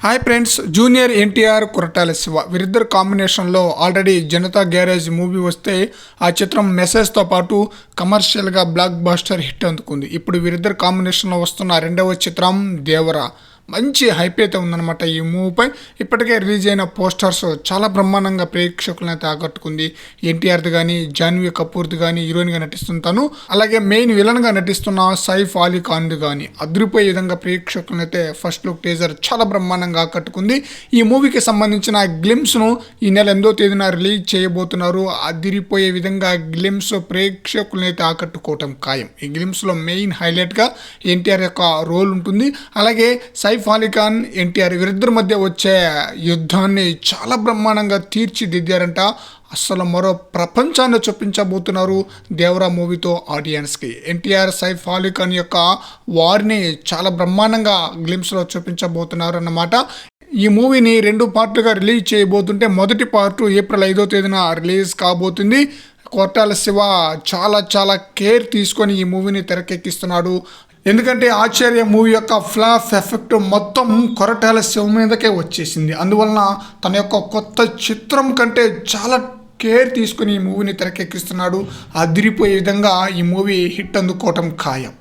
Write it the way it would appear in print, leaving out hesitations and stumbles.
Hi friends, junior NTR Koratala Shiva వీరిద్దరు కాంబినేషన్లో already Janata garage movie వస్తే ఆ చిత్రం మెసేజ్తో పాటు కమర్షియల్గా బ్లాక్ బాస్టర్ హిట్ అందుకుంది. ఇప్పుడు వీరిద్దరు కాంబినేషన్లో వస్తున్న రెండవ చిత్రం దేవరా. మంచి హైప్ అయితే ఉందన్నమాట ఈ మూవీపై. ఇప్పటికే రిలీజ్ అయిన పోస్టర్స్ చాలా బ్రహ్మాండంగా ప్రేక్షకులను అయితే ఆకట్టుకుంది. ఎన్టీఆర్ది కానీ, జాన్వీ కపూర్ది కానీ హీరోయిన్గా నటిస్తుంటాను, అలాగే మెయిన్ విలన్గా నటిస్తున్న సైఫ్ అలీ ఖాన్ది కానీ అదిరిపోయే విధంగా ప్రేక్షకులను అయితే ఫస్ట్ లుక్ టీజర్ చాలా బ్రహ్మాండంగా ఆకట్టుకుంది. ఈ మూవీకి సంబంధించిన గ్లిమ్స్ను ఈ నెల 8వ తేదీన రిలీజ్ చేయబోతున్నారు. అదిరిపోయే విధంగా గ్లిమ్స్ ప్రేక్షకులను అయితే ఆకట్టుకోవటం ఖాయం. ఈ గ్లిమ్స్లో మెయిన్ హైలైట్గా ఎన్టీఆర్ యొక్క రోల్ ఉంటుంది. అలాగే సైఫ్ అలీ ఖాన్, ఎన్టీఆర్ వీరిద్దరి మధ్య వచ్చే యుద్ధాన్ని చాలా బ్రహ్మాండంగా తీర్చిదిద్దారంట. అసలు మరో ప్రపంచాన్ని చూపించబోతున్నారు దేవరా మూవీతో ఆడియన్స్కి. ఎన్టీఆర్ సైఫ్ అలీ ఖాన్ యొక్క వారిని చాలా బ్రహ్మాండంగా గ్లిమ్స్లో చూపించబోతున్నారు అన్నమాట. ఈ మూవీని 2 పార్ట్లుగా రిలీజ్ చేయబోతుంటే మొదటి పార్ట్ ఏప్రిల్ 5వ తేదీన రిలీజ్ కాబోతుంది. కొరటాల శివ చాలా కేర్ తీసుకొని ఈ మూవీని తెరకెక్కిస్తున్నాడు. ఎందుకంటే ఆచార్య మూవీ యొక్క ఫ్లాప్ ఎఫెక్ట్ మొత్తం కొరటాల శివ మీదకే వచ్చేసింది. అందువలన తన యొక్క కొత్త చిత్రం కంటే చాలా కేర్ తీసుకుని ఈ మూవీని తెరకెక్కిస్తున్నాడు. అదిరిపోయే విధంగా ఈ మూవీ హిట్ అందుకోవటం ఖాయం.